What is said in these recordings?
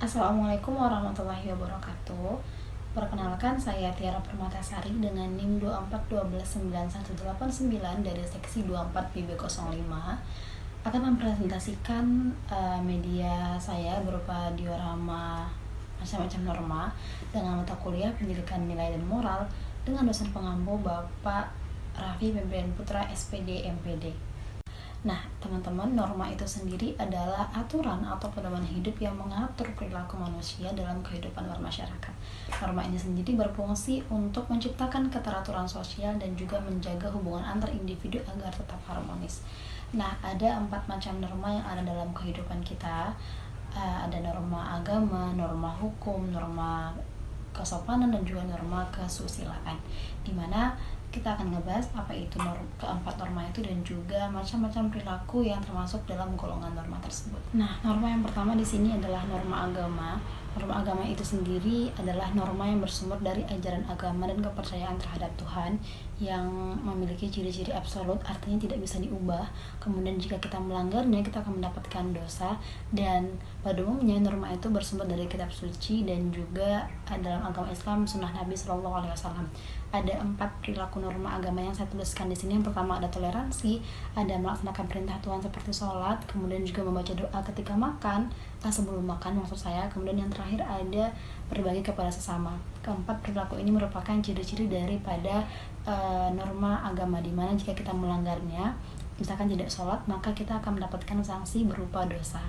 Assalamualaikum warahmatullahi wabarakatuh. Perkenalkan, saya Tiara Permatasari dengan NIM 241291189 dari seksi 24 PB05 akan mempresentasikan media saya berupa diorama macam-macam norma dengan mata kuliah pendidikan nilai dan moral dengan dosen pengampu Bapak Raffi Febrian Putra SPD MPD. Nah, teman-teman, norma itu sendiri adalah aturan atau pedoman hidup yang mengatur perilaku manusia dalam kehidupan bermasyarakat. Norma ini sendiri berfungsi untuk menciptakan keteraturan sosial dan juga menjaga hubungan antar individu agar tetap harmonis. Nah, ada 4 macam norma yang ada dalam kehidupan kita. Ada norma agama, norma hukum, norma kesopanan, dan juga norma kesusilaan, dimana kita akan ngebahas apa itu keempat norma itu dan juga macam-macam perilaku yang termasuk dalam golongan norma tersebut. Nah, norma yang pertama di sini adalah norma agama. Norma agama itu sendiri adalah norma yang bersumber dari ajaran agama dan kepercayaan terhadap Tuhan yang memiliki ciri-ciri absolut, artinya tidak bisa diubah. Kemudian jika kita melanggarnya, kita akan mendapatkan dosa. Dan pada umumnya norma itu bersumber dari kitab suci dan juga dalam agama Islam sunnah Nabi SAW. Ada 4 perilaku norma agama yang saya tuliskan di sini. Yang pertama ada toleransi, ada melaksanakan perintah Tuhan seperti sholat, kemudian juga membaca doa ketika makan, sebelum makan maksud saya. Kemudian yang terakhir ada berbagi kepada sesama. Keempat perilaku ini merupakan ciri-ciri daripada norma agama, dimana jika kita melanggarnya, misalkan tidak sholat, maka kita akan mendapatkan sanksi berupa dosa.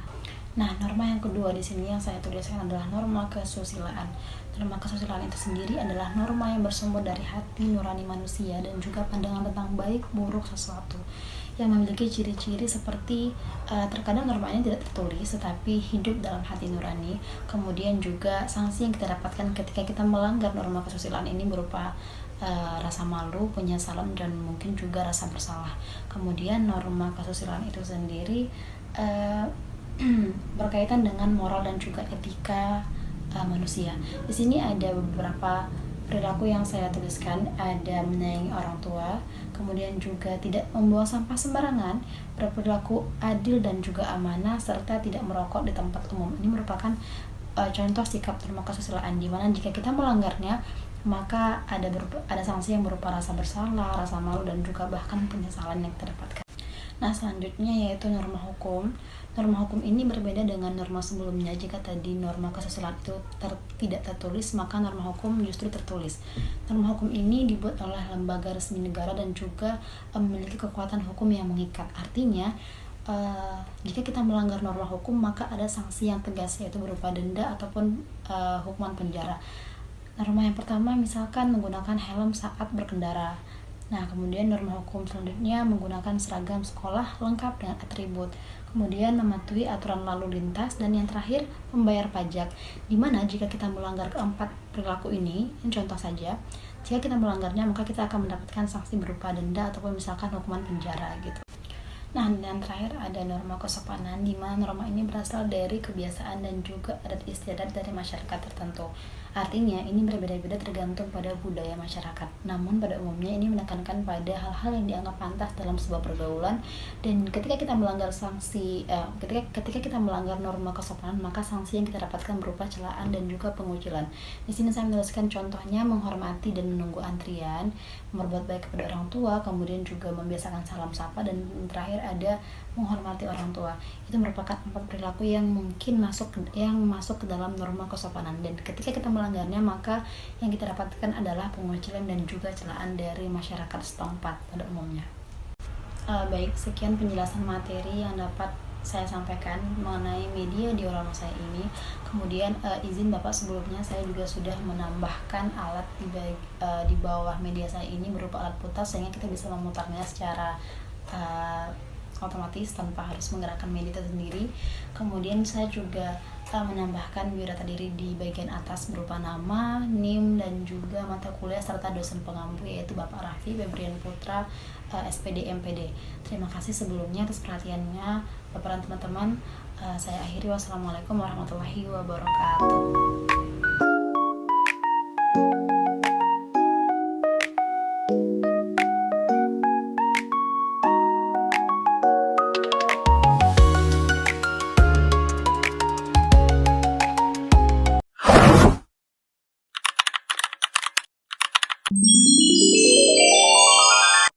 Nah, norma yang kedua di sini yang saya tuliskan adalah norma kesusilaan. Norma kesusilaan itu sendiri adalah norma yang bersumber dari hati nurani manusia dan juga pandangan tentang baik buruk sesuatu, yang memiliki ciri-ciri seperti terkadang norma ini tidak tertulis tetapi hidup dalam hati nurani. Kemudian juga sanksi yang kita dapatkan ketika kita melanggar norma kesusilaan ini berupa rasa malu, penyesalan, dan mungkin juga rasa bersalah. Kemudian norma kesusilaan itu sendiri berkaitan dengan moral dan juga etika manusia. Di sini ada beberapa perilaku yang saya tuliskan, ada menyayangi orang tua, kemudian juga tidak membuang sampah sembarangan, berperilaku adil dan juga amanah, serta tidak merokok di tempat umum. Ini merupakan contoh sikap norma kesusilaan, di mana jika kita melanggarnya, maka ada sanksi yang berupa rasa bersalah, rasa malu, dan juga bahkan penyesalan yang kita dapatkan. Nah, selanjutnya yaitu norma hukum. Norma hukum ini berbeda dengan norma sebelumnya. Jika tadi norma kesusilaan itu tidak tertulis, maka norma hukum justru tertulis. Norma hukum ini dibuat oleh lembaga resmi negara dan juga memiliki kekuatan hukum yang mengikat. Artinya, jika kita melanggar norma hukum, maka ada sanksi yang tegas, yaitu berupa denda ataupun hukuman penjara. Norma yang pertama misalkan menggunakan helm saat berkendara. Nah, kemudian norma hukum selanjutnya menggunakan seragam sekolah lengkap dengan atribut. Kemudian mematuhi aturan lalu lintas, dan yang terakhir membayar pajak. Dimana jika kita melanggar keempat perilaku ini contoh saja, jika kita melanggarnya maka kita akan mendapatkan sanksi berupa denda ataupun misalkan hukuman penjara gitu. Nah, dan terakhir ada norma kesopanan, di mana norma ini berasal dari kebiasaan dan juga adat istiadat dari masyarakat tertentu. Artinya, ini berbeda-beda tergantung pada budaya masyarakat. Namun, pada umumnya ini menekankan pada hal-hal yang dianggap pantas dalam sebuah pergaulan. Dan ketika kita melanggar ketika kita melanggar norma kesopanan, maka sanksi yang kita dapatkan berupa celaan dan juga pengucilan. Di sini saya menuliskan contohnya menghormati dan menunggu antrian, berbuat baik kepada orang tua, kemudian juga membiasakan salam sapa, dan terakhir ada menghormati orang tua. Itu merupakan 4 perilaku yang mungkin masuk ke dalam norma kesopanan, dan ketika kita melanggarnya maka yang kita dapatkan adalah pengucilan dan juga celaan dari masyarakat setempat pada umumnya. Baik, sekian penjelasan materi yang dapat saya sampaikan mengenai media diorama saya ini. Kemudian izin Bapak, sebelumnya saya juga sudah menambahkan alat di bawah media saya ini berupa alat putar, sehingga kita bisa memutarnya secara otomatis tanpa harus menggerakkan media itu sendiri. Kemudian saya juga menambahkan biodata diri di bagian atas berupa nama, NIM, dan juga mata kuliah serta dosen pengampu, yaitu Bapak Raffi Febrian Putra SPD MPD. Terima kasih sebelumnya atas perhatiannya Bapak dan teman-teman. Saya akhiri, wassalamualaikum warahmatullahi wabarakatuh.